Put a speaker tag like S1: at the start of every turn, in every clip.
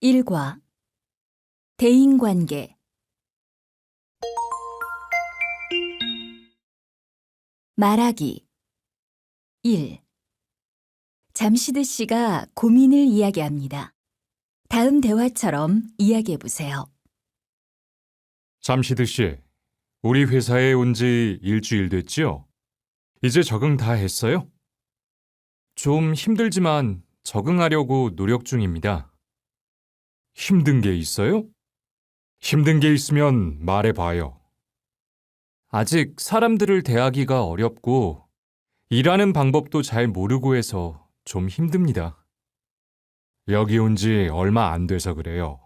S1: 일과 대인관계 말하기 1. 잠시드 씨가 고민을 이야기합니다. 다음 대화처럼 이야기해 보세요.
S2: 잠시드 씨, 우리 회사에 온 지 일주일 됐지요? 이제 적응 다 했어요? 좀 힘들지만 적응하려고 노력 중입니다. 힘든 게 있어요? 힘든 게 있으면 말해봐요. 아직 사람들을 대하기가 어렵고 일하는 방법도 잘 모르고 해서 좀 힘듭니다. 여기 온 지 얼마 안 돼서 그래요.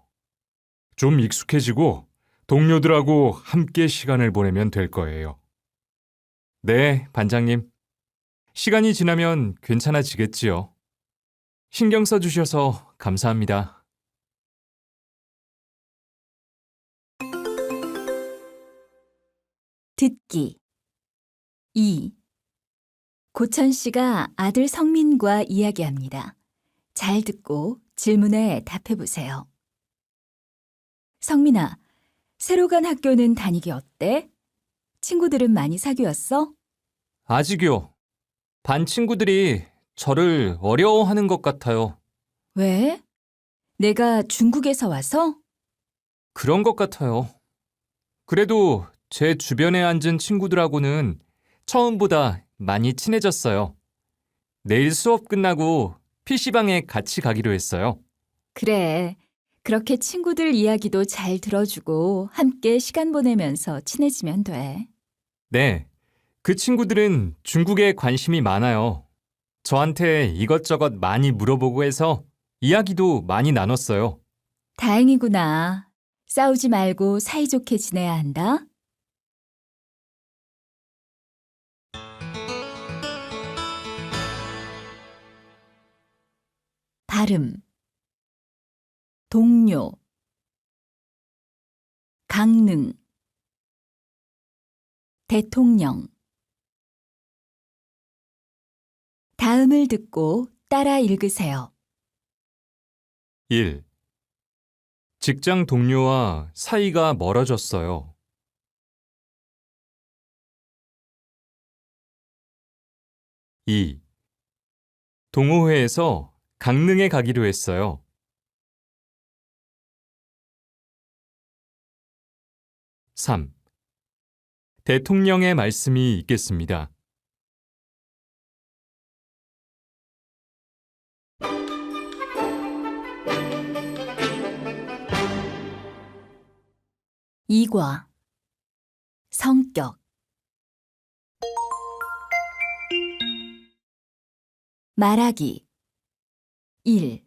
S2: 좀 익숙해지고 동료들하고 함께 시간을 보내면 될 거예요. 네, 반장님. 시간이 지나면 괜찮아지겠지요. 신경 써주셔서 감사합니다.
S1: 듣기 2. 고천 씨가 아들 성민과 이야기합니다. 잘 듣고 질문에 답해 보세요. 성민아, 새로 간 학교는 다니기 어때? 친구들은 많이 사귀었어?
S2: 아직요. 반 친구들이 저를 어려워하는 것 같아요.
S1: 왜? 내가 중국에서 와서?
S2: 그런 것 같아요. 그래도 제 주변에 앉은 친구들하고는 처음보다 많이 친해졌어요. 내일 수업 끝나고 PC방에 같이 가기로 했어요.
S1: 그래. 그렇게 친구들 이야기도 잘 들어주고 함께 시간 보내면서 친해지면 돼.
S2: 네, 그 친구들은 중국에 관심이 많아요. 저한테 이것저것 많이 물어보고 해서 이야기도 많이 나눴어요.
S1: 다행이구나. 싸우지 말고 사이좋게 지내야 한다. 발음 동료 강릉 대통령 다음을 듣고 따라 읽으세요.
S2: 1. 직장 동료와 사이가 멀어졌어요. 2. 동호회에서 강릉에 가기로 했어요. 3. 대통령의 말씀이 있겠습니다.
S1: 이과 성격 말하기 1.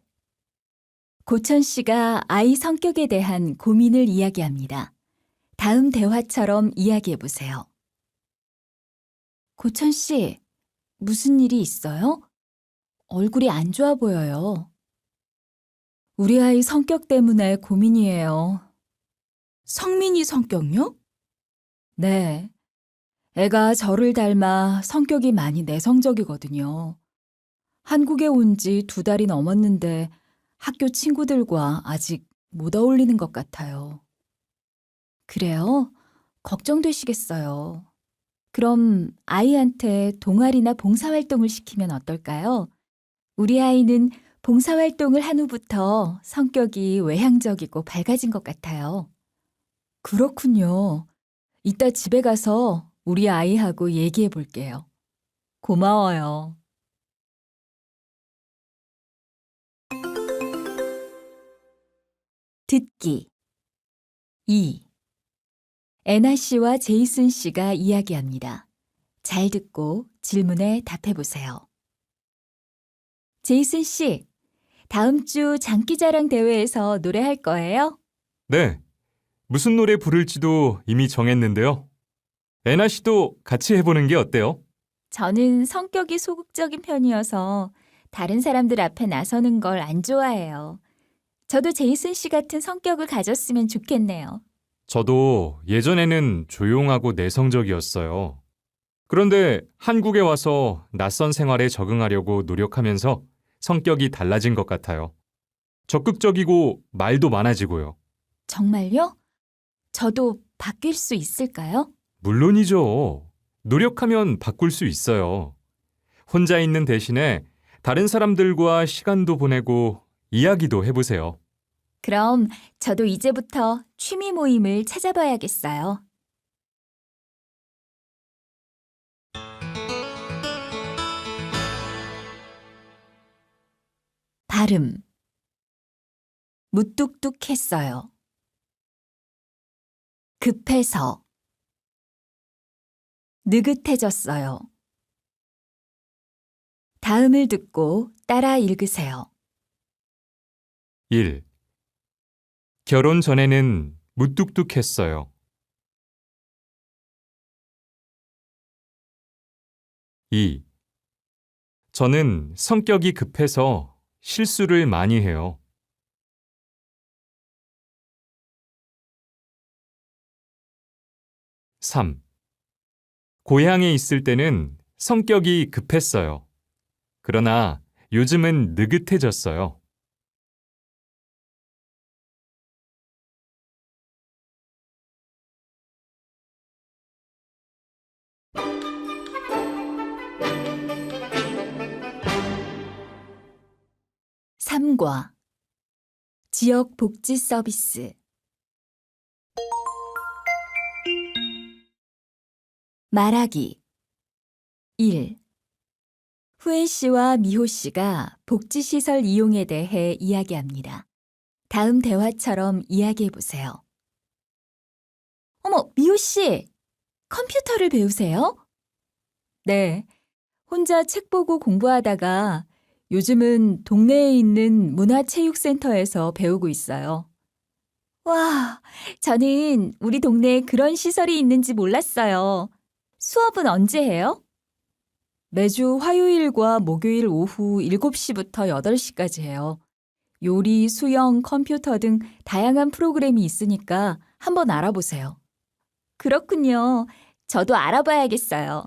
S1: 고천 씨가 아이 성격에 대한 고민을 이야기합니다. 다음 대화처럼 이야기해 보세요. 고천 씨, 무슨 일이 있어요? 얼굴이 안 좋아 보여요. 우리 아이 성격 때문에 고민이에요. 성민이 성격요? 네. 애가 저를 닮아 성격이 많이 내성적이거든요. 한국에 온 지 2달이 넘었는데 학교 친구들과 아직 못 어울리는 것 같아요. 그래요? 걱정되시겠어요. 그럼 아이한테 동아리나 봉사활동을 시키면 어떨까요? 우리 아이는 봉사활동을 한 후부터 성격이 외향적이고 밝아진 것 같아요. 그렇군요. 이따 집에 가서 우리 아이하고 얘기해 볼게요. 고마워요. 듣기 2. 애나 씨와 제이슨 씨가 이야기합니다. 잘 듣고 질문에 답해 보세요. 제이슨 씨, 다음 주 장기자랑 대회에서 노래할 거예요?
S2: 네, 무슨 노래 부를지도 이미 정했는데요. 애나 씨도 같이 해보는 게 어때요?
S1: 저는 성격이 소극적인 편이어서 다른 사람들 앞에 나서는 걸 안 좋아해요. 저도 제이슨 씨 같은 성격을 가졌으면 좋겠네요.
S2: 저도 예전에는 조용하고 내성적이었어요. 그런데 한국에 와서 낯선 생활에 적응하려고 노력하면서 성격이 달라진 것 같아요. 적극적이고 말도 많아지고요.
S1: 정말요? 저도 바뀔 수 있을까요?
S2: 물론이죠. 노력하면 바꿀 수 있어요. 혼자 있는 대신에 다른 사람들과 시간도 보내고 이야기도 해보세요.
S1: 그럼 저도 이제부터 취미 모임을 찾아봐야겠어요. 발음. 무뚝뚝했어요. 급해서. 느긋해졌어요. 다음을 듣고 따라 읽으세요.
S2: 1. 결혼 전에는 무뚝뚝했어요. 2. 저는 성격이 급해서 실수를 많이 해요. 3. 고향에 있을 때는 성격이 급했어요. 그러나 요즘은 느긋해졌어요.
S1: 3과 지역 복지 서비스. 말하기. 1. 후엔 씨와 미호 씨가 복지시설 이용에 대해 이야기합니다. 다음 대화처럼 이야기해 보세요. 어머, 미호 씨! 컴퓨터를 배우세요? 네. 혼자 책 보고 공부하다가 요즘은 동네에 있는 문화체육센터에서 배우고 있어요. 와, 저는 우리 동네에 그런 시설이 있는지 몰랐어요. 수업은 언제 해요? 매주 화요일과 목요일 오후 7시부터 8시까지 해요. 요리, 수영, 컴퓨터 등 다양한 프로그램이 있으니까 한번 알아보세요. 그렇군요. 저도 알아봐야겠어요.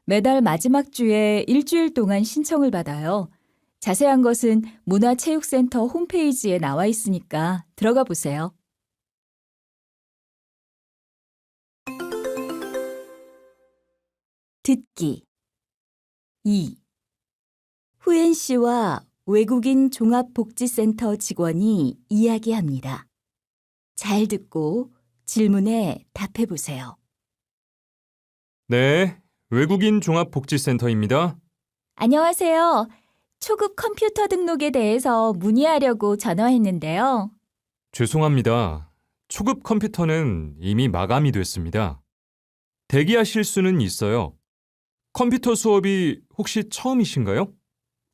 S1: 매달 마지막 주에 일주일 동안 신청을 받아요. 자세한 것은 문화체육센터 홈페이지에 나와 있으니까 들어가 보세요. 듣기. 2. 후엔 씨와 외국인 종합복지센터 직원이 이야기합니다. 잘 듣고 질문에 답해 보세요.
S2: 네, 외국인 종합복지센터입니다.
S1: 안녕하세요. 초급 컴퓨터 등록에 대해서 문의하려고 전화했는데요.
S2: 죄송합니다. 초급 컴퓨터는 이미 마감이 됐습니다. 대기하실 수는 있어요. 컴퓨터 수업이 혹시 처음이신가요?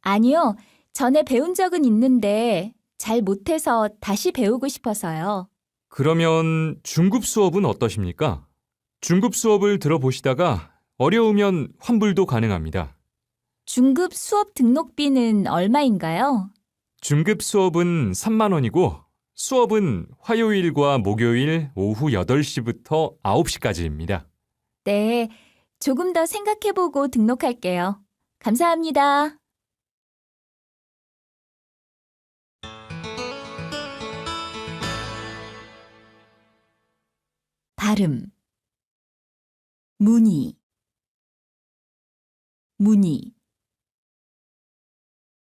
S1: 아니요. 전에 배운 적은 있는데 잘 못해서 다시 배우고 싶어서요.
S2: 그러면 중급 수업은 어떠십니까? 중급 수업을 들어보시다가 어려우면 환불도 가능합니다.
S1: 중급 수업 등록비는 얼마인가요?
S2: 중급 수업은 3만 원이고 수업은 화요일과 목요일 오후 8시부터 9시까지입니다.
S1: 네. 조금 더 생각해보고 등록할게요. 감사합니다. 발음. 문의. 문의.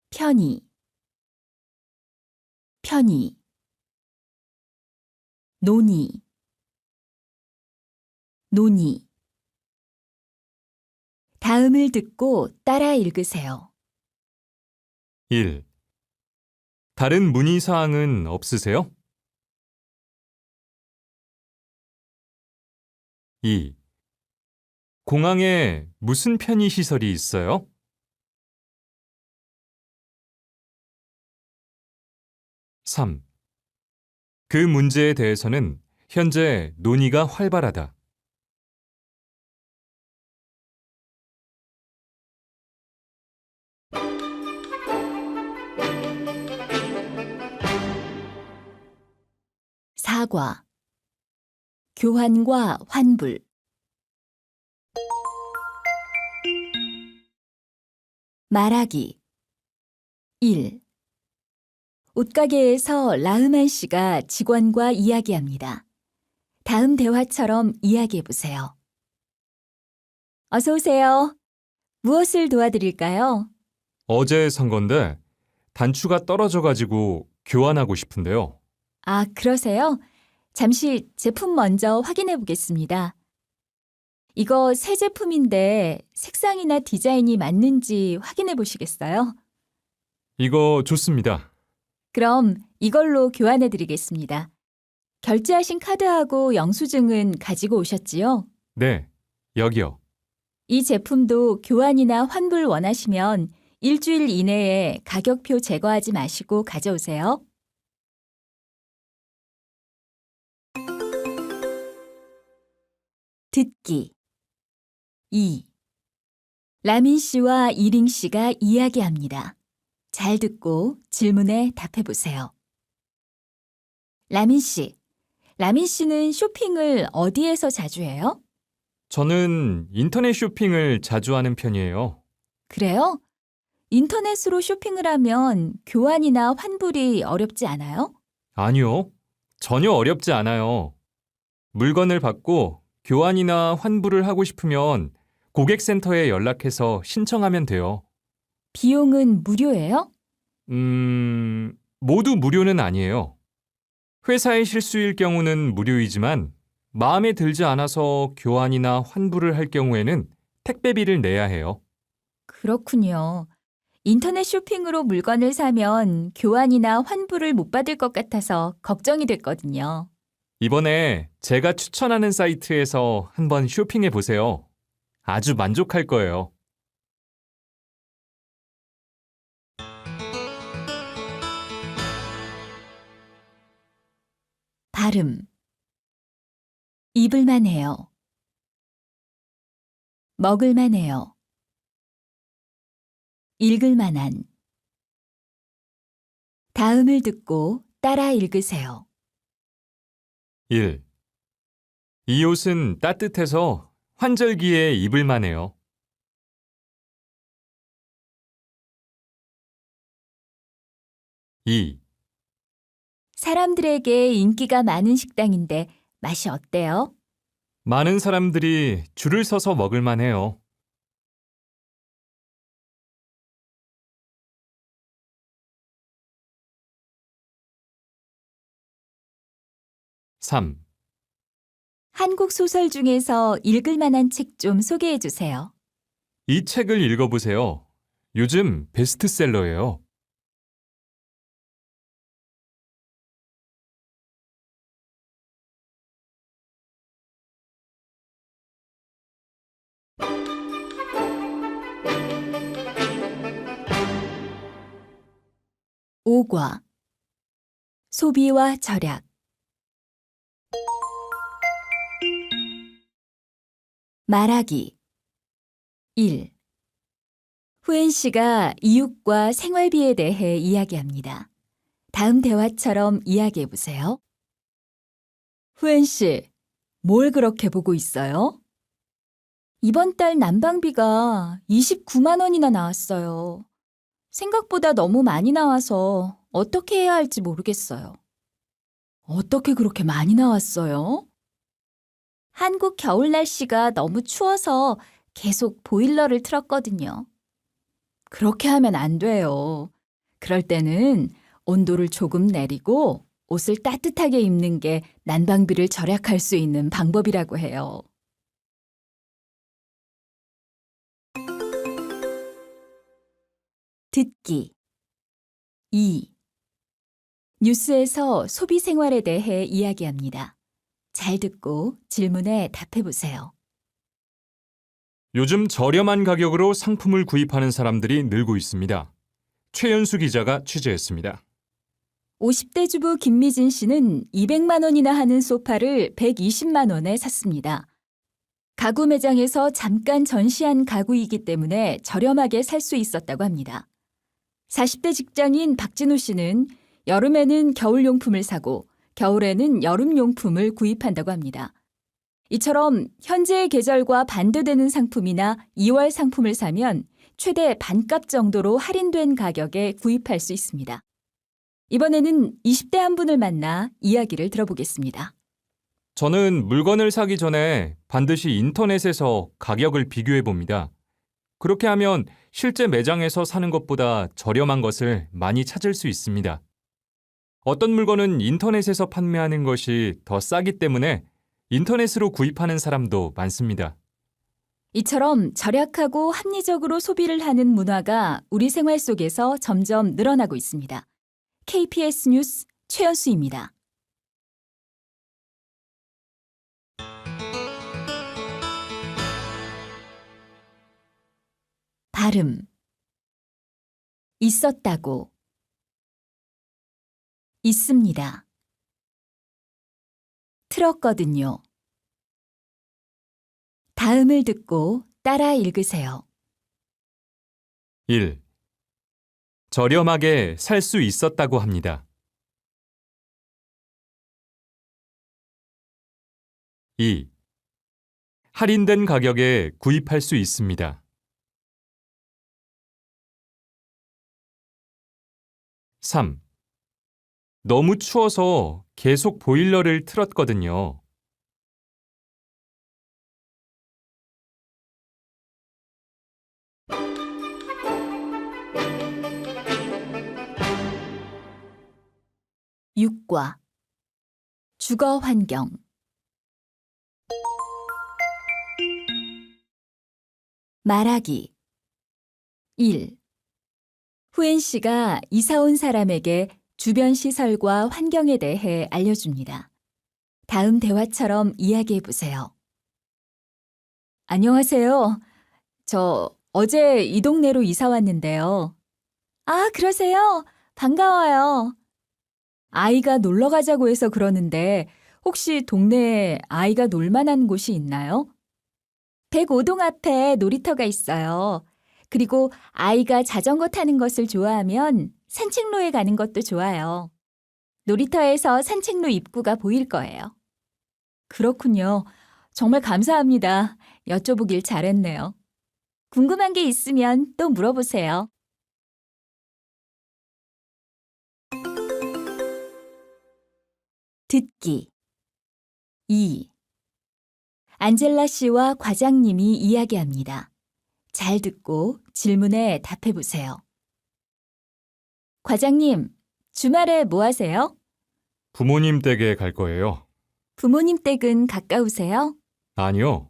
S1: 편의. 편의. 논의. 논의. 다음을 듣고 따라 읽으세요.
S2: 1. 다른 문의 사항은 없으세요? 2. 공항에 무슨 편의 시설이 있어요? 3. 그 문제에 대해서는 현재 논의가 활발하다.
S1: 4과 교환과 환불. 말하기. 1. 옷가게에서 라흐만 씨가 직원과 이야기합니다. 다음 대화처럼 이야기해 보세요. 어서 오세요. 무엇을 도와드릴까요?
S2: 어제 산 건데 단추가 떨어져가지고 교환하고 싶은데요.
S1: 아, 그러세요? 잠시 제품 먼저 확인해 보겠습니다. 이거 새 제품인데 색상이나 디자인이 맞는지 확인해 보시겠어요?
S2: 이거 좋습니다.
S1: 그럼 이걸로 교환해 드리겠습니다. 결제하신 카드하고 영수증은 가지고 오셨지요?
S2: 네, 여기요.
S1: 이 제품도 교환이나 환불 원하시면 일주일 이내에 가격표 제거하지 마시고 가져오세요. 듣기 2. 라민 씨와 이링 씨가 이야기합니다. 잘 듣고 질문에 답해 보세요. 라민 씨, 라민 씨는 쇼핑을 어디에서 자주 해요?
S2: 저는 인터넷 쇼핑을 자주 하는 편이에요.
S1: 그래요? 인터넷으로 쇼핑을 하면 교환이나 환불이 어렵지 않아요?
S2: 아니요, 전혀 어렵지 않아요. 물건을 받고 교환이나 환불을 하고 싶으면 고객센터에 연락해서 신청하면 돼요.
S1: 비용은 무료예요?
S2: 모두 무료는 아니에요. 회사의 실수일 경우는 무료이지만 마음에 들지 않아서 교환이나 환불을 할 경우에는 택배비를 내야 해요.
S1: 그렇군요. 인터넷 쇼핑으로 물건을 사면 교환이나 환불을 못 받을 것 같아서 걱정이 됐거든요.
S2: 이번에 제가 추천하는 사이트에서 한번 쇼핑해 보세요. 아주 만족할 거예요.
S1: 발음 입을만 해요. 먹을만 해요. 읽을만한 다음을 듣고 따라 읽으세요.
S2: 1. 이 옷은 따뜻해서 환절기에 입을 만해요. 2.
S1: 사람들에게 인기가 많은 식당인데 맛이 어때요?
S2: 많은 사람들이 줄을 서서 먹을 만해요. 3.
S1: 한국 소설 중에서 읽을 만한 책 좀 소개해 주세요.
S2: 이 책을 읽어보세요. 요즘 베스트셀러예요.
S1: 5과 소비와 절약 말하기 1. 후엔 씨가 이웃과 생활비에 대해 이야기합니다. 다음 대화처럼 이야기해 보세요. 후엔 씨, 뭘 그렇게 보고 있어요? 이번 달 난방비가 29만 원이나 나왔어요. 생각보다 너무 많이 나와서 어떻게 해야 할지 모르겠어요. 어떻게 그렇게 많이 나왔어요? 한국 겨울 날씨가 너무 추워서 계속 보일러를 틀었거든요. 그렇게 하면 안 돼요. 그럴 때는 온도를 조금 내리고 옷을 따뜻하게 입는 게 난방비를 절약할 수 있는 방법이라고 해요. 듣기 2. 뉴스에서 소비 생활에 대해 이야기합니다. 잘 듣고 질문에 답해 보세요.
S2: 요즘 저렴한 가격으로 상품을 구입하는 사람들이 늘고 있습니다. 최연수 기자가 취재했습니다.
S1: 50대 주부 김미진 씨는 200만 원이나 하는 소파를 120만 원에 샀습니다. 가구 매장에서 잠깐 전시한 가구이기 때문에 저렴하게 살 수 있었다고 합니다. 40대 직장인 박진우 씨는 여름에는 겨울용품을 사고 겨울에는 여름용품을 구입한다고 합니다. 이처럼 현재의 계절과 반대되는 상품이나 2월 상품을 사면 최대 반값 정도로 할인된 가격에 구입할 수 있습니다. 이번에는 20대 한 분을 만나 이야기를 들어보겠습니다.
S2: 저는 물건을 사기 전에 반드시 인터넷에서 가격을 비교해 봅니다. 그렇게 하면 실제 매장에서 사는 것보다 저렴한 것을 많이 찾을 수 있습니다. 어떤 물건은 인터넷에서 판매하는 것이 더 싸기 때문에 인터넷으로 구입하는 사람도 많습니다.
S1: 이처럼 절약하고 합리적으로 소비를 하는 문화가 우리 생활 속에서 점점 늘어나고 있습니다. KPS 뉴스 최연수입니다. 발음 있었다고 있습니다. 틀었거든요. 다음을 듣고 따라 읽으세요.
S2: 1. 저렴하게 살 수 있었다고 합니다. 2. 할인된 가격에 구입할 수 있습니다. 3. 너무 추워서 계속 보일러를 틀었거든요.
S1: 6과 주거 환경 말하기 1. 후엔 씨가 이사 온 사람에게 주변 시설과 환경에 대해 알려줍니다. 다음 대화처럼 이야기해 보세요. 안녕하세요. 저 어제 이 동네로 이사 왔는데요. 아, 그러세요? 반가워요. 아이가 놀러 가자고 해서 그러는데 혹시 동네에 아이가 놀 만한 곳이 있나요? 105동 앞에 놀이터가 있어요. 그리고 아이가 자전거 타는 것을 좋아하면 산책로에 가는 것도 좋아요. 놀이터에서 산책로 입구가 보일 거예요. 그렇군요. 정말 감사합니다. 여쭤보길 잘했네요. 궁금한 게 있으면 또 물어보세요. 듣기 2. 안젤라 씨와 과장님이 이야기합니다. 잘 듣고 질문에 답해 보세요. 과장님, 주말에 뭐 하세요?
S2: 부모님 댁에 갈 거예요.
S1: 부모님 댁은 가까우세요?
S2: 아니요.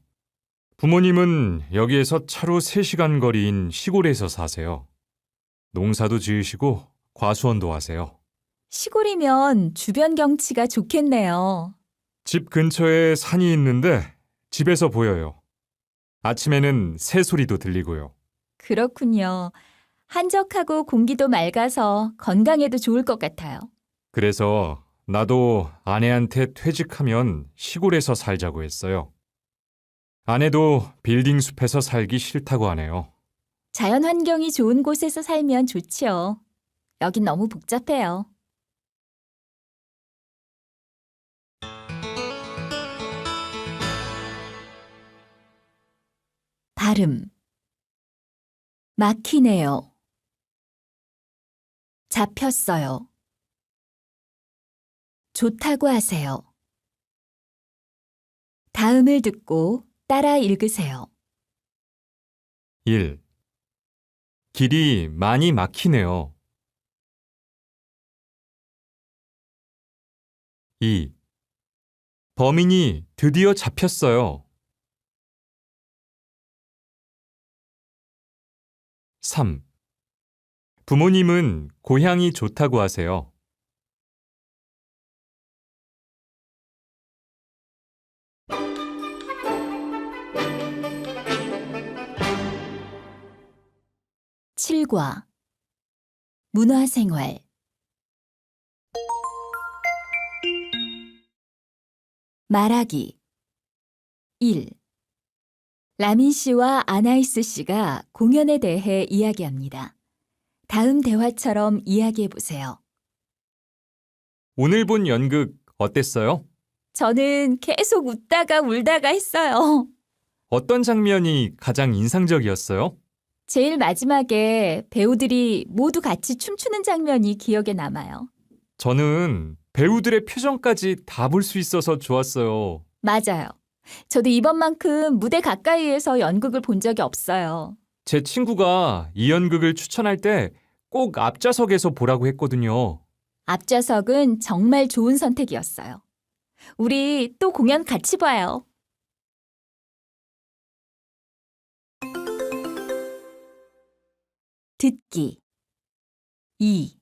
S2: 부모님은 여기에서 차로 3시간 거리인 시골에서 사세요. 농사도 지으시고 과수원도 하세요.
S1: 시골이면 주변 경치가 좋겠네요.
S2: 집 근처에 산이 있는데 집에서 보여요. 아침에는 새 소리도 들리고요.
S1: 그렇군요. 한적하고 공기도 맑아서 건강에도 좋을 것 같아요.
S2: 그래서 나도 아내한테 퇴직하면 시골에서 살자고 했어요. 아내도 빌딩 숲에서 살기 싫다고 하네요.
S1: 자연 환경이 좋은 곳에서 살면 좋지요. 여긴 너무 복잡해요. 발음 막히네요. 잡혔어요. 좋다고 하세요. 다음을 듣고 따라 읽으세요.
S2: 1. 길이 많이 막히네요. 2. 범인이 드디어 잡혔어요. 3. 부모님은 고향이 좋다고 하세요.
S1: 7과 문화생활 말하기 1. 라민 씨와 아나이스 씨가 공연에 대해 이야기합니다. 다음 대화처럼 이야기해 보세요.
S2: 오늘 본 연극 어땠어요?
S1: 저는 계속 웃다가 울다가 했어요.
S2: 어떤 장면이 가장 인상적이었어요?
S1: 제일 마지막에 배우들이 모두 같이 춤추는 장면이 기억에 남아요.
S2: 저는 배우들의 표정까지 다 볼 수 있어서 좋았어요.
S1: 맞아요. 저도 이번만큼 무대 가까이에서 연극을 본 적이 없어요.
S2: 제 친구가 이 연극을 추천할 때 꼭 앞좌석에서 보라고 했거든요.
S1: 앞좌석은 정말 좋은 선택이었어요. 우리 또 공연 같이 봐요. 듣기 2.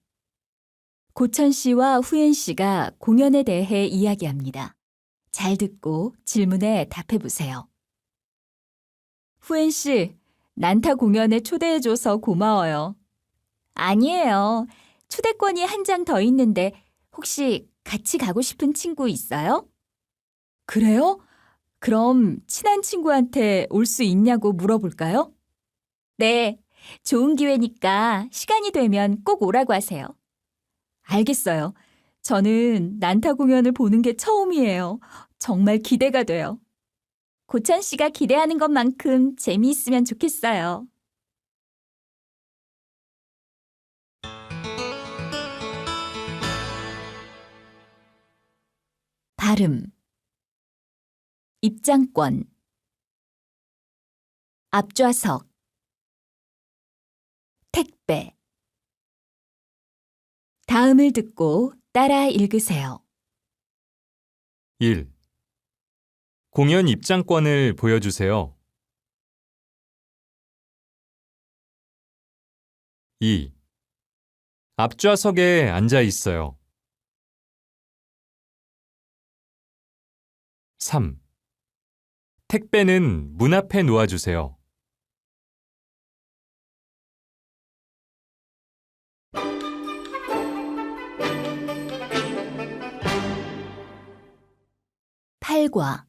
S1: 고천 씨와 후엔 씨가 공연에 대해 이야기합니다. 잘 듣고 질문에 답해 보세요. 후엔 씨, 난타 공연에 초대해줘서 고마워요. 아니에요. 초대권이 한 장 더 있는데 혹시 같이 가고 싶은 친구 있어요? 그래요? 그럼 친한 친구한테 올 수 있냐고 물어볼까요? 네, 좋은 기회니까 시간이 되면 꼭 오라고 하세요. 알겠어요. 저는 난타 공연을 보는 게 처음이에요. 정말 기대가 돼요. 고찬 씨가 기대하는 것만큼 재미있으면 좋겠어요. 발음, 입장권, 앞좌석, 택배. 다음을 듣고 따라 읽으세요.
S2: 1. 공연 입장권을 보여주세요. 2. 앞좌석에 앉아 있어요. 3. 택배는 문 앞에 놓아주세요.
S1: 8과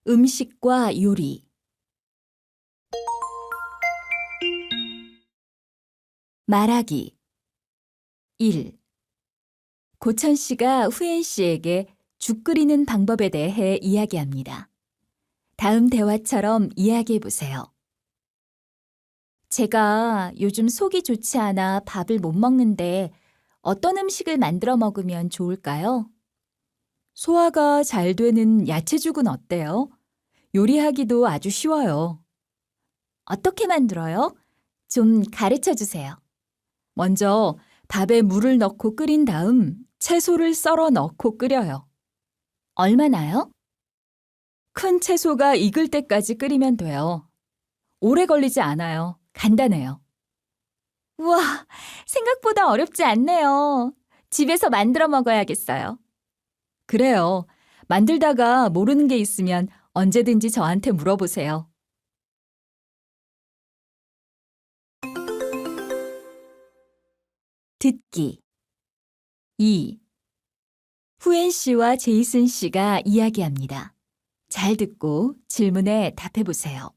S1: 음식과 요리. 말하기 1. 고천 씨가 후엔 씨에게 죽 끓이는 방법에 대해 이야기합니다. 다음 대화처럼 이야기해 보세요. 제가 요즘 속이 좋지 않아 밥을 못 먹는데 어떤 음식을 만들어 먹으면 좋을까요? 소화가 잘 되는 야채죽은 어때요? 요리하기도 아주 쉬워요. 어떻게 만들어요? 좀 가르쳐 주세요. 먼저 밥에 물을 넣고 끓인 다음 채소를 썰어 넣고 끓여요. 얼마나요? 큰 채소가 익을 때까지 끓이면 돼요. 오래 걸리지 않아요. 간단해요. 우와, 생각보다 어렵지 않네요. 집에서 만들어 먹어야겠어요. 그래요. 만들다가 모르는 게 있으면 언제든지 저한테 물어보세요. 듣기 2. 후엔 씨와 제이슨 씨가 이야기합니다. 잘 듣고 질문에 답해 보세요.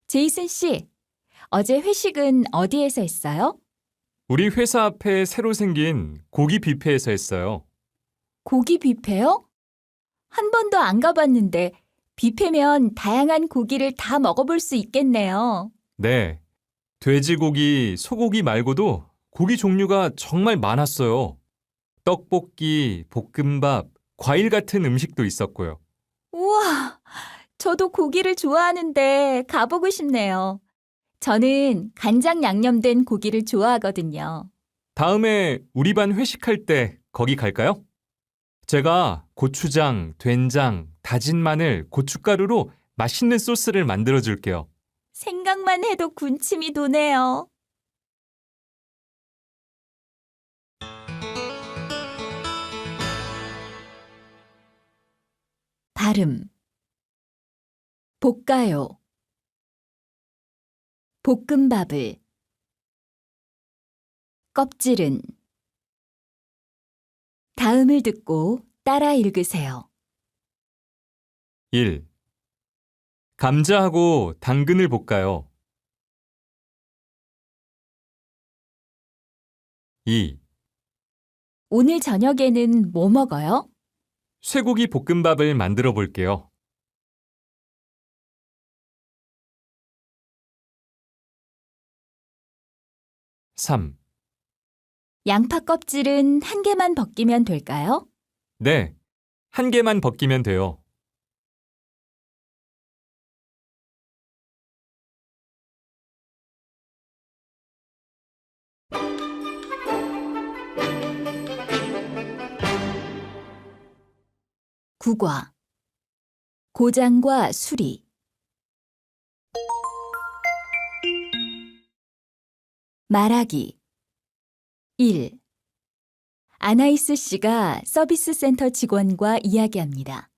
S1: 제이슨 씨, 어제 회식은 어디에서 했어요?
S2: 우리 회사 앞에 새로 생긴 고기 뷔페에서 했어요.
S1: 고기 뷔페요? 한 번도 안 가봤는데 뷔페면 다양한 고기를 다 먹어볼 수 있겠네요.
S2: 네. 돼지고기, 소고기 말고도 고기 종류가 정말 많았어요. 떡볶이, 볶음밥, 과일 같은 음식도 있었고요.
S1: 우와, 저도 고기를 좋아하는데 가보고 싶네요. 저는 간장 양념된 고기를 좋아하거든요.
S2: 다음에 우리 반 회식할 때 거기 갈까요? 제가 고추장, 된장, 다진 마늘, 고춧가루로 맛있는 소스를 만들어 줄게요.
S1: 생각만 해도 군침이 도네요. 발음 볶아요. 볶음밥을 껍질은 다음을 듣고 따라 읽으세요.
S2: 1. 감자하고 당근을 볶아요. 2.
S1: 오늘 저녁에는 뭐 먹어요?
S2: 쇠고기 볶음밥을 만들어 볼게요. 3.
S1: 양파 껍질은 한 개만 벗기면 될까요?
S2: 네, 한 개만 벗기면 돼요.
S1: 국화. 고장과 수리. 말하기. 1. 아나이스 씨가 서비스 센터 직원과 이야기합니다.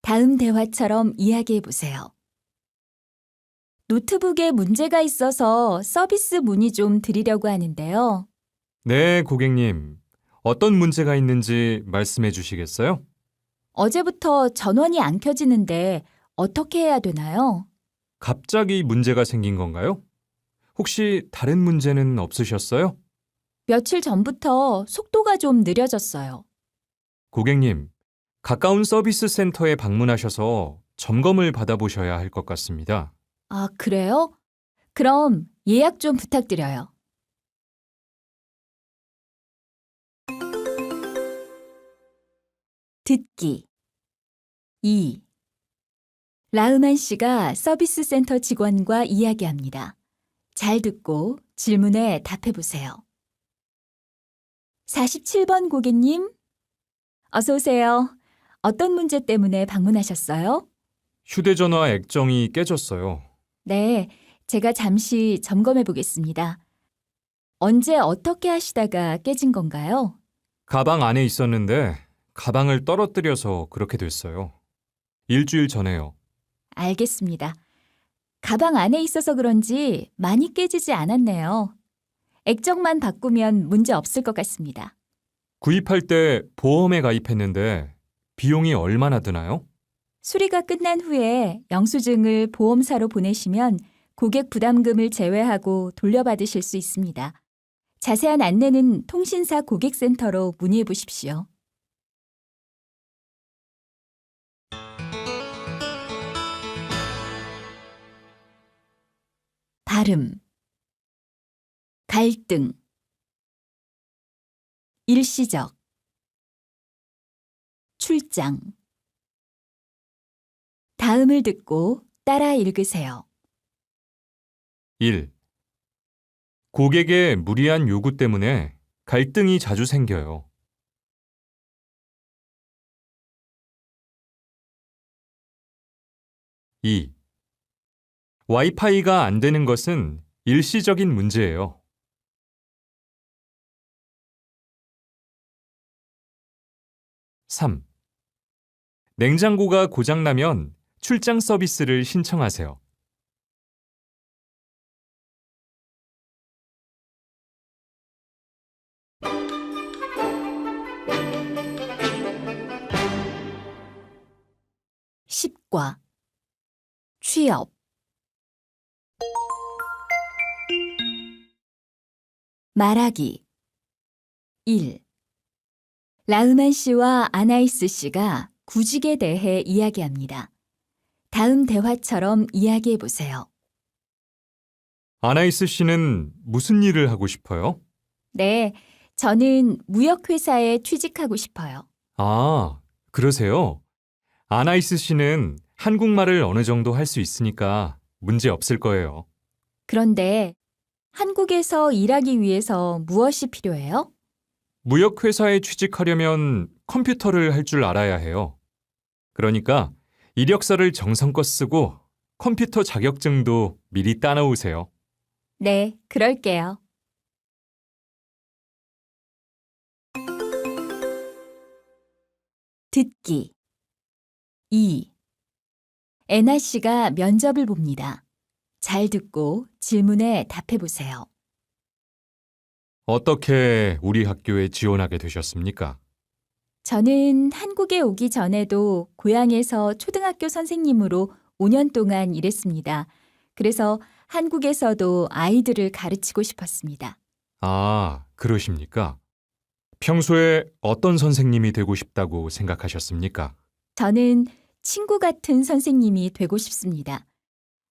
S1: 다음 대화처럼 이야기해 보세요. 노트북에 문제가 있어서 서비스 문의 좀 드리려고 하는데요.
S2: 네, 고객님. 어떤 문제가 있는지 말씀해 주시겠어요?
S1: 어제부터 전원이 안 켜지는데 어떻게 해야 되나요?
S2: 갑자기 문제가 생긴 건가요? 혹시 다른 문제는 없으셨어요?
S1: 며칠 전부터 속도가 좀 느려졌어요.
S2: 고객님, 가까운 서비스 센터에 방문하셔서 점검을 받아보셔야 할 것 같습니다.
S1: 아, 그래요? 그럼 예약 좀 부탁드려요. 듣기. 2. 라흐만 씨가 서비스 센터 직원과 이야기합니다. 잘 듣고 질문에 답해 보세요. 47번 고객님, 어서 오세요. 어떤 문제 때문에 방문하셨어요?
S2: 휴대전화 액정이 깨졌어요.
S1: 네, 제가 잠시 점검해 보겠습니다. 언제 어떻게 하시다가 깨진 건가요?
S2: 가방 안에 있었는데 가방을 떨어뜨려서 그렇게 됐어요. 일주일 전에요.
S1: 알겠습니다. 가방 안에 있어서 그런지 많이 깨지지 않았네요. 액정만 바꾸면 문제 없을 것 같습니다.
S2: 구입할 때 보험에 가입했는데 비용이 얼마나 드나요?
S1: 수리가 끝난 후에 영수증을 보험사로 보내시면 고객 부담금을 제외하고 돌려받으실 수 있습니다. 자세한 안내는 통신사 고객센터로 문의해 보십시오. 발음. 갈등. 일시적. 출장. 다음을 듣고 따라 읽으세요.
S2: 1. 고객의 무리한 요구 때문에 갈등이 자주 생겨요. 2. 와이파이가 안 되는 것은 일시적인 문제예요. 3. 냉장고가 고장나면 출장 서비스를 신청하세요.
S1: 10과 취업. 말하기. 1. 라흐만 씨와 아나이스 씨가 구직에 대해 이야기합니다. 다음 대화처럼 이야기해 보세요.
S2: 아나이스 씨는 무슨 일을 하고 싶어요?
S1: 네, 저는 무역회사에 취직하고 싶어요.
S2: 아, 그러세요? 아나이스 씨는 한국말을 어느 정도 할 수 있으니까 문제 없을 거예요.
S1: 그런데 한국에서 일하기 위해서 무엇이 필요해요?
S2: 무역회사에 취직하려면 컴퓨터를 할 줄 알아야 해요. 그러니까 이력서를 정성껏 쓰고 컴퓨터 자격증도 미리 따놓으세요.
S1: 네, 그럴게요. 듣기. 2. 애나 씨가 면접을 봅니다. 잘 듣고 질문에 답해 보세요.
S2: 어떻게 우리 학교에 지원하게 되셨습니까?
S1: 저는 한국에 오기 전에도 고향에서 초등학교 선생님으로 5년 동안 일했습니다. 그래서 한국에서도 아이들을 가르치고 싶었습니다.
S2: 아, 그러십니까? 평소에 어떤 선생님이 되고 싶다고 생각하셨습니까?
S1: 저는 친구 같은 선생님이 되고 싶습니다.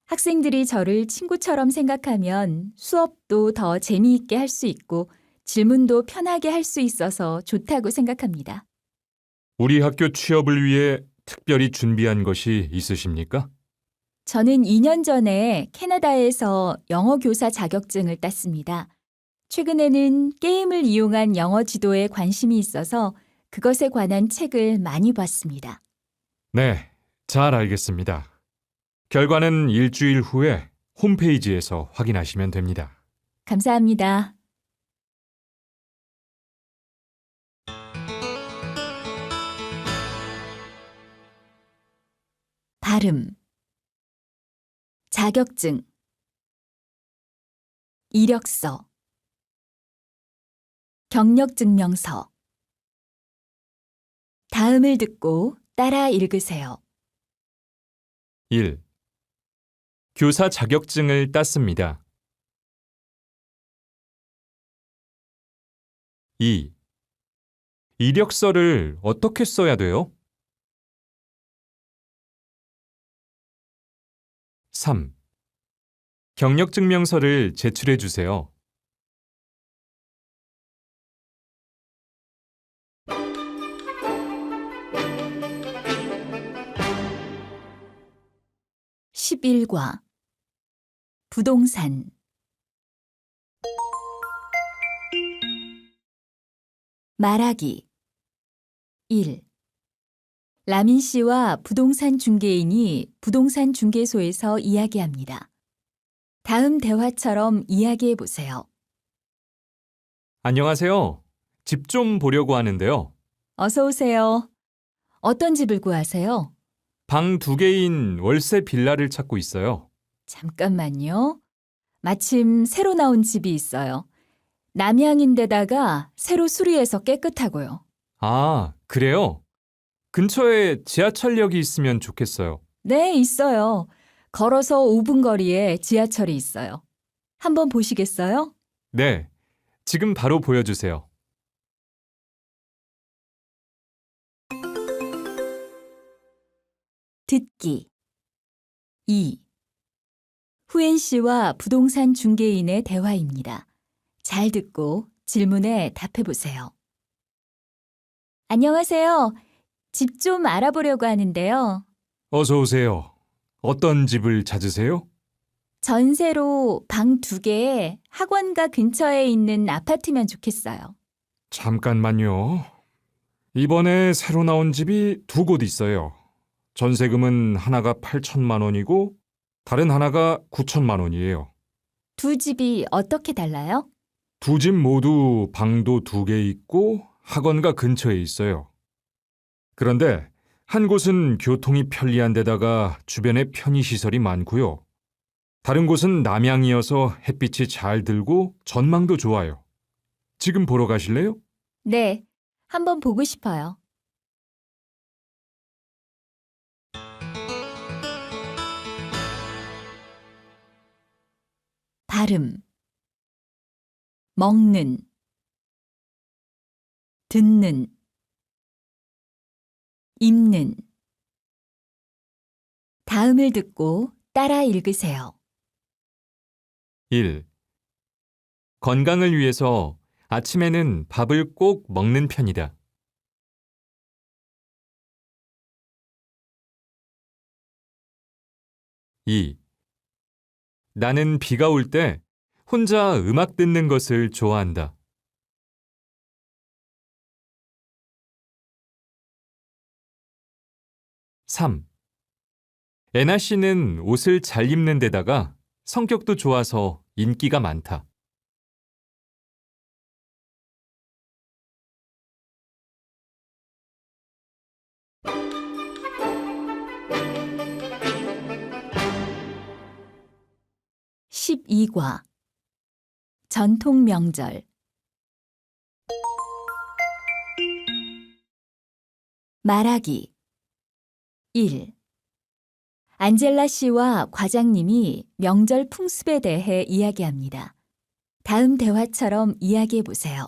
S1: 학생들이 저를 친구처럼 생각하면 수업도 더 재미있게 할 수 있고 질문도 편하게 할 수 있어서 좋다고 생각합니다.
S2: 우리 학교 취업을 위해 특별히 준비한 것이 있으십니까?
S1: 저는 2년 전에 캐나다에서 영어 교사 자격증을 땄습니다. 최근에는 게임을 이용한 영어 지도에 관심이 있어서 그것에 관한 책을 많이 봤습니다.
S2: 네, 잘 알겠습니다. 결과는 일주일 후에 홈페이지에서 확인하시면 됩니다.
S1: 감사합니다. 발음, 자격증, 이력서, 경력증명서. 다음을 듣고 따라 읽으세요.
S2: 1. 교사 자격증을 땄습니다. 2. 이력서를 어떻게 써야 돼요? 3. 경력증명서를 제출해 주세요.
S1: 11과 부동산. 말하기. 1. 라민 씨와 부동산 중개인이 부동산 중개소에서 이야기합니다. 다음 대화처럼 이야기해 보세요.
S2: 안녕하세요. 집 좀 보려고 하는데요.
S1: 어서 오세요. 어떤 집을 구하세요?
S2: 방 2개인 월세 빌라를 찾고 있어요.
S1: 잠깐만요. 마침 새로 나온 집이 있어요. 남향인데다가 새로 수리해서 깨끗하고요.
S2: 아, 그래요? 근처에 지하철역이 있으면 좋겠어요.
S1: 네, 있어요. 걸어서 5분 거리에 지하철이 있어요. 한번 보시겠어요?
S2: 네, 지금 바로 보여주세요.
S1: 듣기. 2. 후엔 씨와 부동산 중개인의 대화입니다. 잘 듣고 질문에 답해 보세요. 안녕하세요. 집 좀 알아보려고 하는데요.
S2: 어서 오세요. 어떤 집을 찾으세요?
S1: 전세로 방 2개에 학원가 근처에 있는 아파트면 좋겠어요.
S2: 잠깐만요. 이번에 새로 나온 집이 2곳 있어요. 전세금은 하나가 8천만 원이고 다른 하나가 9천만 원이에요.
S1: 두 집이 어떻게 달라요?
S2: 2집 모두 방도 2개 있고 학원가 근처에 있어요. 그런데 한 곳은 교통이 편리한 데다가 주변에 편의시설이 많고요. 다른 곳은 남향이어서 햇빛이 잘 들고 전망도 좋아요. 지금 보러 가실래요?
S1: 네, 한번 보고 싶어요. 발음. 먹는, 듣는, 입는. 다음을 듣고 따라 읽으세요.
S2: 1. 건강을 위해서 아침에는 밥을 꼭 먹는 편이다. 2. 나는 비가 올 때 혼자 음악 듣는 것을 좋아한다. 3. 애나 씨는 옷을 잘 입는 데다가 성격도 좋아서 인기가 많다.
S1: 12과 전통 명절. 말하기. 1. 안젤라 씨와 과장님이 명절 풍습에 대해 이야기합니다. 다음 대화처럼 이야기해 보세요.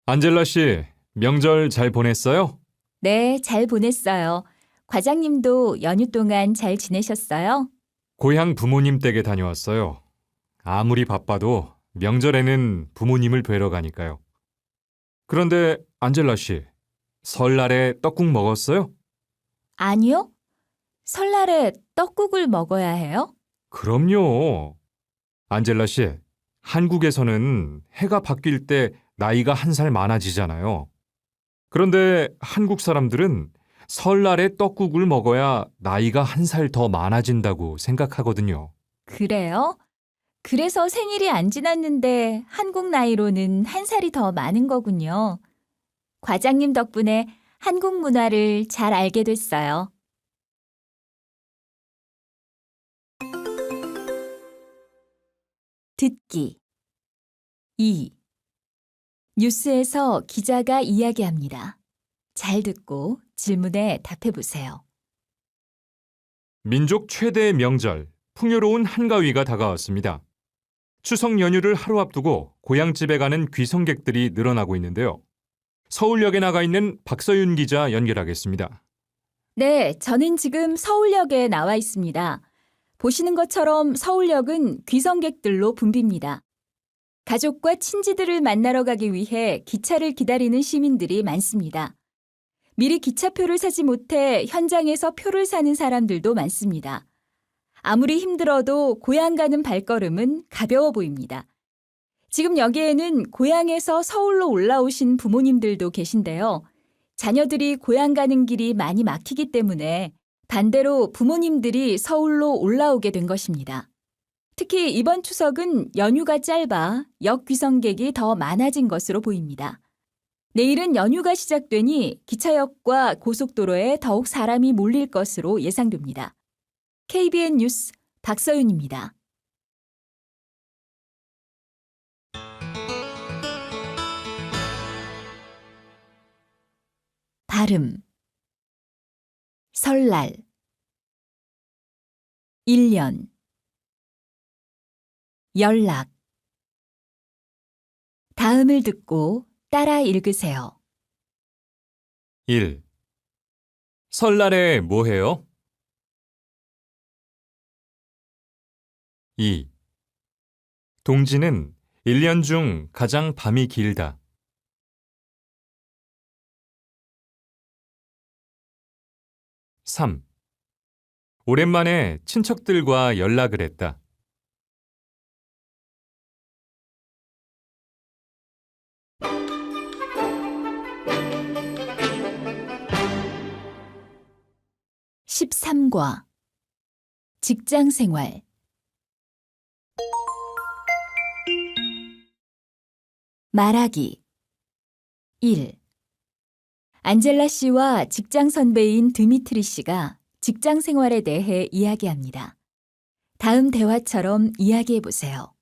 S2: 안젤라 씨, 명절 잘 보냈어요?
S1: 네, 잘 보냈어요. 과장님도 연휴 동안 잘 지내셨어요?
S2: 고향 부모님 댁에 다녀왔어요. 아무리 바빠도 명절에는 부모님을 뵈러 가니까요. 그런데 안젤라 씨, 설날에 떡국 먹었어요?
S1: 아니요? 설날에 떡국을 먹어야 해요?
S2: 그럼요. 안젤라 씨, 한국에서는 해가 바뀔 때 나이가 한 살 많아지잖아요. 그런데 한국 사람들은 설날에 떡국을 먹어야 나이가 한 살 더 많아진다고 생각하거든요.
S1: 그래요? 그래서 생일이 안 지났는데 한국 나이로는 한 살이 더 많은 거군요. 과장님 덕분에 한국 문화를 잘 알게 됐어요. 듣기 2. 뉴스에서 기자가 이야기합니다. 잘 듣고 질문에 답해 보세요.
S2: 민족 최대의 명절, 풍요로운 한가위가 다가왔습니다. 추석 연휴를 하루 앞두고 고향집에 가는 귀성객들이 늘어나고 있는데요. 서울역에 나가 있는 박서윤 기자 연결하겠습니다.
S1: 네, 저는 지금 서울역에 나와 있습니다. 보시는 것처럼 서울역은 귀성객들로 붐빕니다. 가족과 친지들을 만나러 가기 위해 기차를 기다리는 시민들이 많습니다. 미리 기차표를 사지 못해 현장에서 표를 사는 사람들도 많습니다. 아무리 힘들어도 고향 가는 발걸음은 가벼워 보입니다. 지금 여기에는 고향에서 서울로 올라오신 부모님들도 계신데요. 자녀들이 고향 가는 길이 많이 막히기 때문에 반대로 부모님들이 서울로 올라오게 된 것입니다. 특히 이번 추석은 연휴가 짧아 역귀성객이 더 많아진 것으로 보입니다. 내일은 연휴가 시작되니 기차역과 고속도로에 더욱 사람이 몰릴 것으로 예상됩니다. KBN 뉴스 박서윤입니다. 발음 설날 1년 연락 다음을 듣고 따라 읽으세요.
S2: 1. 설날에 뭐 해요? 2. 동지는 1년 중 가장 밤이 길다. 3. 오랜만에 친척들과 연락을 했다.
S1: 13과 직장 생활 말하기 1. 안젤라 씨와 직장 선배인 드미트리 씨가 직장 생활에 대해 이야기합니다. 다음 대화처럼 이야기해 보세요.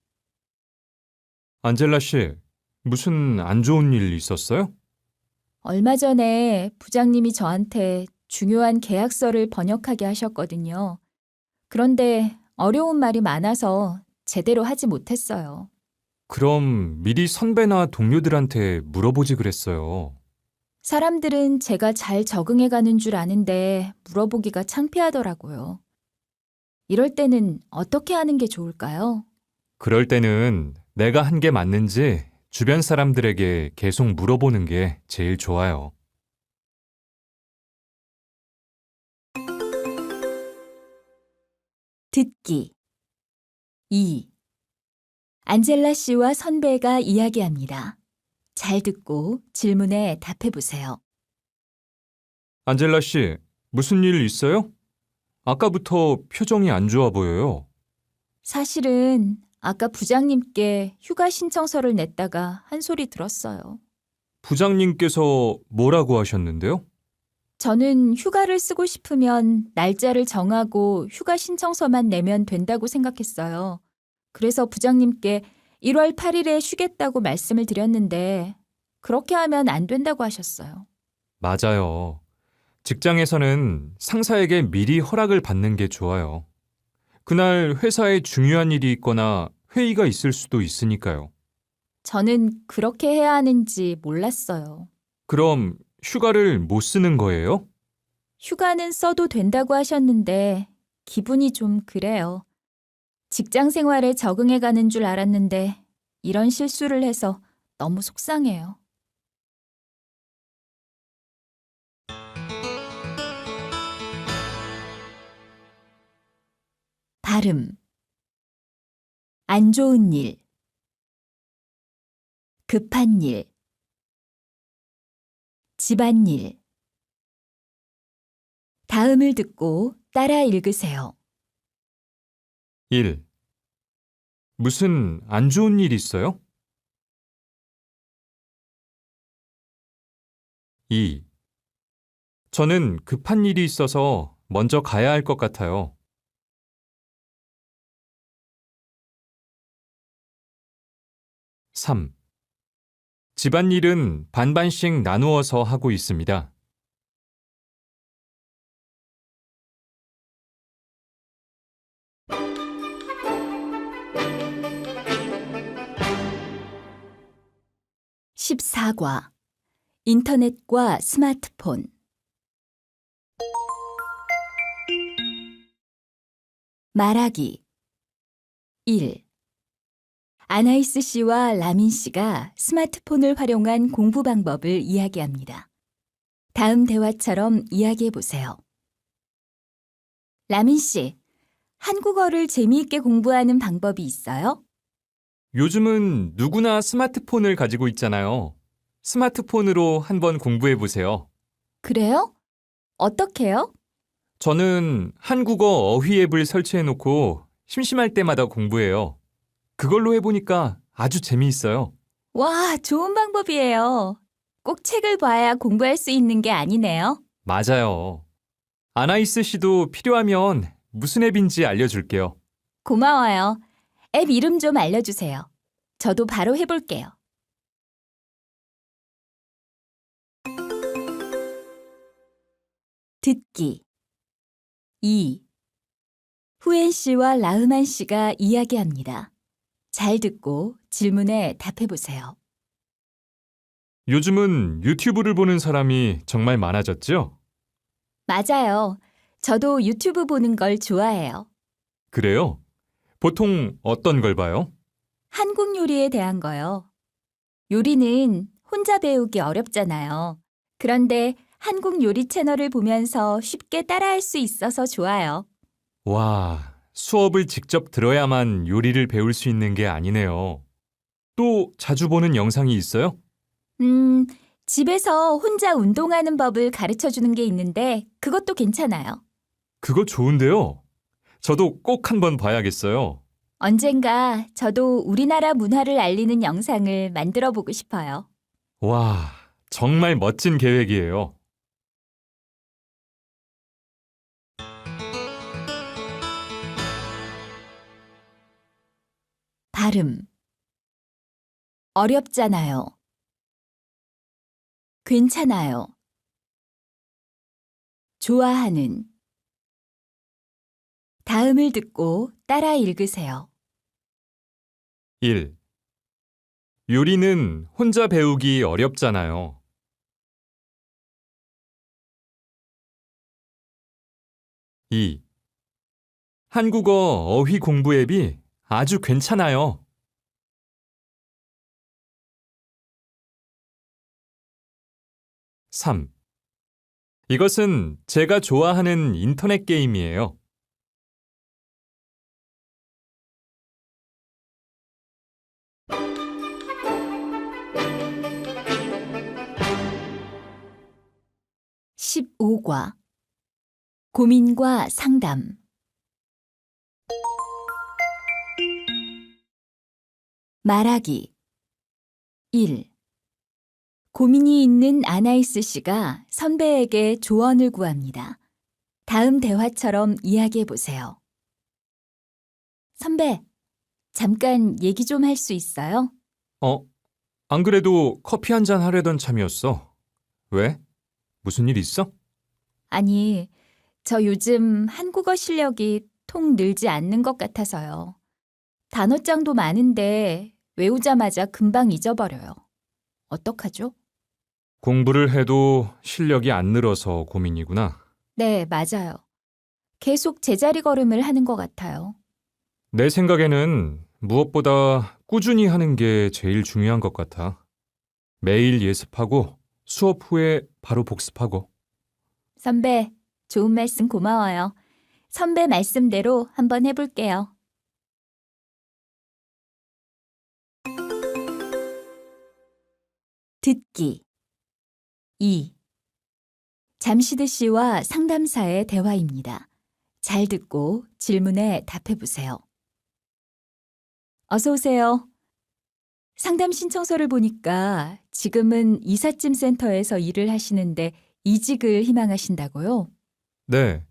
S2: 안젤라 씨, 무슨 안 좋은 일 있었어요?
S1: 얼마 전에 부장님이 저한테 중요한 계약서를 번역하게 하셨거든요. 그런데 어려운 말이 많아서 제대로 하지 못했어요.
S2: 그럼 미리 선배나 동료들한테 물어보지 그랬어요.
S1: 사람들은 제가 잘 적응해 가는 줄 아는데 물어보기가 창피하더라고요. 이럴 때는 어떻게 하는 게 좋을까요?
S2: 그럴 때는 내가 한 게 맞는지 주변 사람들에게 계속 물어보는 게 제일 좋아요.
S1: 듣기 2. 안젤라 씨와 선배가 이야기합니다. 잘 듣고 질문에 답해 보세요.
S2: 안젤라 씨, 무슨 일 있어요? 아까부터 표정이 안 좋아 보여요.
S1: 사실은 아까 부장님께 휴가 신청서를 냈다가 한 소리 들었어요.
S2: 부장님께서 뭐라고 하셨는데요?
S1: 저는 휴가를 쓰고 싶으면 날짜를 정하고 휴가 신청서만 내면 된다고 생각했어요. 그래서 부장님께 1월 8일에 쉬겠다고 말씀을 드렸는데 그렇게 하면 안 된다고 하셨어요.
S2: 맞아요. 직장에서는 상사에게 미리 허락을 받는 게 좋아요. 그날 회사에 중요한 일이 있거나 회의가 있을 수도 있으니까요.
S1: 저는 그렇게 해야 하는지 몰랐어요.
S2: 그럼 휴가를 못 쓰는 거예요?
S1: 휴가는 써도 된다고 하셨는데 기분이 좀 그래요. 직장 생활에 적응해 가는 줄 알았는데 이런 실수를 해서 너무 속상해요. 발음. 안 좋은 일, 급한 일, 집안일. 다음을 듣고 따라 읽으세요.
S2: 1. 무슨 안 좋은 일 있어요? 2. 저는 급한 일이 있어서 먼저 가야 할 것 같아요. 3. 집안일은 반반씩 나누어서 하고 있습니다.
S1: 14과 인터넷과 스마트폰. 말하기. 1. 아나이스 씨와 라민 씨가 스마트폰을 활용한 공부 방법을 이야기합니다. 다음 대화처럼 이야기해 보세요. 라민 씨, 한국어를 재미있게 공부하는 방법이 있어요?
S2: 요즘은 누구나 스마트폰을 가지고 있잖아요. 스마트폰으로 한번 공부해 보세요.
S1: 그래요? 어떻게요?
S2: 저는 한국어 어휘 앱을 설치해 놓고 심심할 때마다 공부해요. 그걸로 해보니까 아주 재미있어요.
S1: 와, 좋은 방법이에요. 꼭 책을 봐야 공부할 수 있는 게 아니네요.
S2: 맞아요. 아나이스 씨도 필요하면 무슨 앱인지 알려줄게요.
S1: 고마워요. 앱 이름 좀 알려주세요. 저도 바로 해볼게요. 듣기. 2. 후엔 씨와 라흐만 씨가 이야기합니다. 잘 듣고 질문에 답해 보세요.
S2: 요즘은 유튜브를 보는 사람이 정말 많아졌죠?
S1: 맞아요. 저도 유튜브 보는 걸 좋아해요.
S2: 그래요? 보통 어떤 걸 봐요?
S1: 한국 요리에 대한 거요. 요리는 혼자 배우기 어렵잖아요. 그런데 한국 요리 채널을 보면서 쉽게 따라할 수 있어서 좋아요.
S2: 와, 수업을 직접 들어야만 요리를 배울 수 있는 게 아니네요. 또 자주 보는 영상이 있어요?
S1: 음, 집에서 혼자 운동하는 법을 가르쳐 주는 게 있는데 그것도 괜찮아요.
S2: 그거 좋은데요. 저도 꼭 한번 봐야겠어요.
S1: 언젠가 저도 우리나라 문화를 알리는 영상을 만들어 보고 싶어요.
S2: 와, 정말 멋진 계획이에요.
S1: 발음. 어렵잖아요. 괜찮아요. 좋아하는. 다음을 듣고 따라 읽으세요.
S2: 1. 요리는 혼자 배우기 어렵잖아요. 2. 한국어 어휘 공부 앱이 아주 괜찮아요. 3. 이것은 제가 좋아하는 인터넷 게임이에요.
S1: 15과 고민과 상담. 말하기. 1. 고민이 있는 아나이스 씨가 선배에게 조언을 구합니다. 다음 대화처럼 이야기해 보세요. 선배, 잠깐 얘기 좀 할 수 있어요?
S2: 안 그래도 커피 한 잔 하려던 참이었어. 왜? 무슨 일 있어?
S1: 아니, 저 요즘 한국어 실력이 통 늘지 않는 것 같아서요. 단어장도 많은데 외우자마자 금방 잊어버려요. 어떡하죠?
S2: 공부를 해도 실력이 안 늘어서 고민이구나.
S1: 네, 맞아요. 계속 제자리 걸음을 하는 것 같아요.
S2: 내 생각에는 무엇보다 꾸준히 하는 게 제일 중요한 것 같아. 매일 예습하고 수업 후에 바로 복습하고.
S1: 선배, 좋은 말씀 고마워요. 선배 말씀대로 한번 해볼게요. 듣기 2. 잠시드 씨와 상담사의 대화입니다. 잘 듣고 질문에 답해보세요. 어서 오세요. 상담 신청서를 보니까 지금은 이삿짐 센터에서 일을 하시는데 이직을 희망하신다고요?
S2: 네.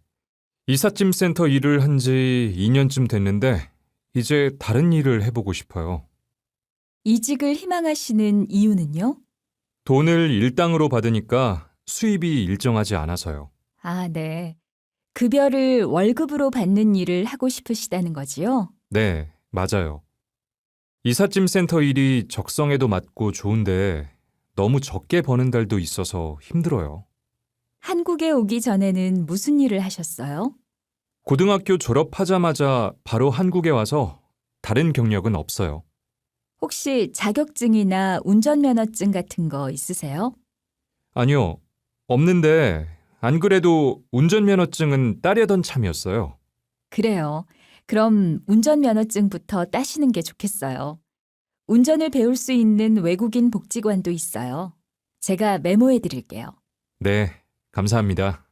S2: 이삿짐 센터 일을 한 지 2년쯤 됐는데 이제 다른 일을 해보고 싶어요.
S1: 이직을 희망하시는 이유는요?
S2: 돈을 일당으로 받으니까 수입이 일정하지 않아서요.
S1: 아, 네. 급여를 월급으로 받는 일을 하고 싶으시다는 거지요?
S2: 네, 맞아요. 이삿짐 센터 일이 적성에도 맞고 좋은데 너무 적게 버는 달도 있어서 힘들어요.
S1: 한국에 오기 전에는 무슨 일을 하셨어요?
S2: 고등학교 졸업하자마자 바로 한국에 와서 다른 경력은 없어요.
S1: 혹시 자격증이나 운전면허증 같은 거 있으세요?
S2: 아니요, 없는데 안 그래도 운전면허증은 따려던 참이었어요.
S1: 그래요. 그럼 운전면허증부터 따시는 게 좋겠어요. 운전을 배울 수 있는 외국인 복지관도 있어요. 제가 메모해 드릴게요.
S2: 네, 감사합니다.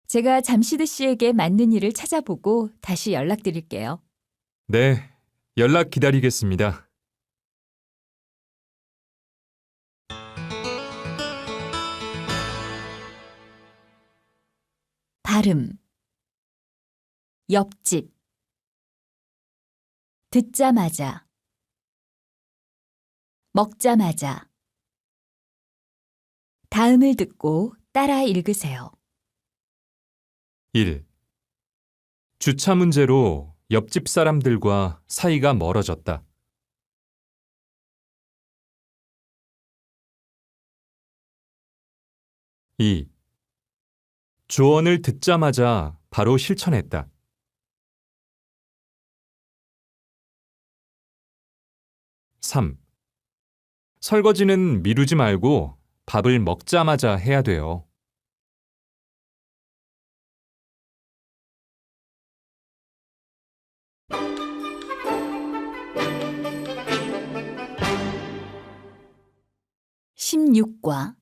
S1: 제가 잠시드 씨에게 맞는 일을 찾아보고 다시 연락드릴게요.
S2: 네, 연락 기다리겠습니다.
S1: 발음 옆집 듣자마자 먹자마자 다음을 듣고 따라 읽으세요.
S2: 1. 주차 문제로 옆집 사람들과 사이가 멀어졌다. 2. 조언을 듣자마자 바로 실천했다. 3. 설거지는 미루지 말고 밥을 먹자마자 해야 돼요.
S1: 16과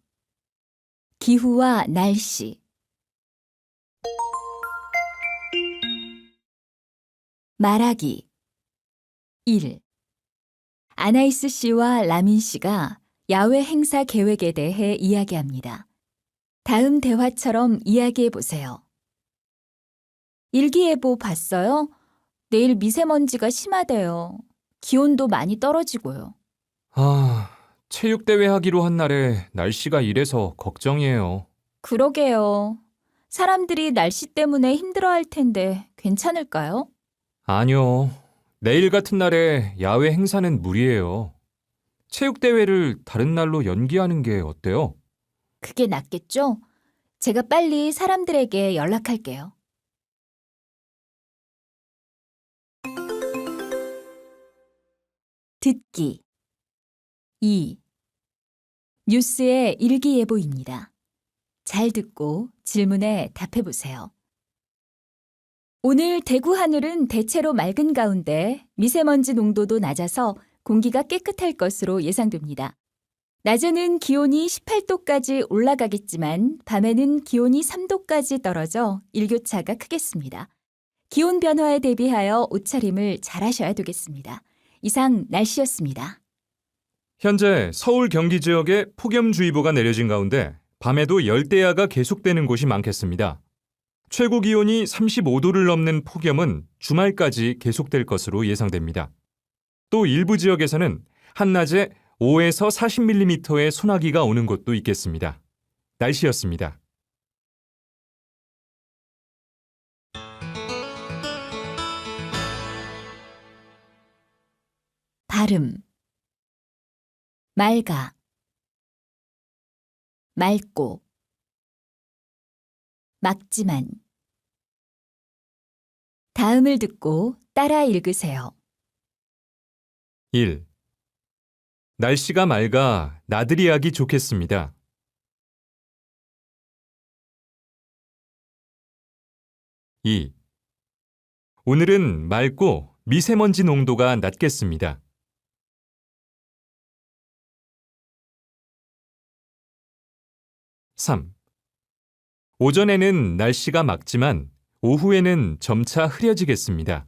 S1: 기후와 날씨 말하기 1. 아나이스 씨와 라민 씨가 야외 행사 계획에 대해 이야기합니다. 다음 대화처럼 이야기해 보세요. 일기예보 봤어요? 내일 미세먼지가 심하대요. 기온도 많이 떨어지고요.
S2: 체육대회 하기로 한 날에 날씨가 이래서 걱정이에요.
S1: 그러게요. 사람들이 날씨 때문에 힘들어할 텐데 괜찮을까요?
S2: 아니요. 내일 같은 날에 야외 행사는 무리예요. 체육대회를 다른 날로 연기하는 게 어때요?
S1: 그게 낫겠죠? 제가 빨리 사람들에게 연락할게요. 듣기 2. 뉴스의 일기예보입니다. 잘 듣고 질문에 답해 보세요. 오늘 대구 하늘은 대체로 맑은 가운데 미세먼지 농도도 낮아서 공기가 깨끗할 것으로 예상됩니다. 낮에는 기온이 18도까지 올라가겠지만 밤에는 기온이 3도까지 떨어져 일교차가 크겠습니다. 기온 변화에 대비하여 옷차림을 잘 하셔야 되겠습니다. 이상 날씨였습니다.
S2: 현재 서울 경기 지역에 폭염주의보가 내려진 가운데 밤에도 열대야가 계속되는 곳이 많겠습니다. 최고 기온이 35도를 넘는 폭염은 주말까지 계속될 것으로 예상됩니다. 또 일부 지역에서는 한낮에 5에서 40mm의 소나기가 오는 곳도 있겠습니다. 날씨였습니다.
S1: 발음 맑아 맑고 막지만 다음을 듣고 따라 읽으세요.
S2: 1. 날씨가 맑아 나들이 하기 좋겠습니다. 2. 오늘은 맑고 미세먼지 농도가 낮겠습니다. 3. 오전에는 날씨가 맑지만 오후에는 점차 흐려지겠습니다.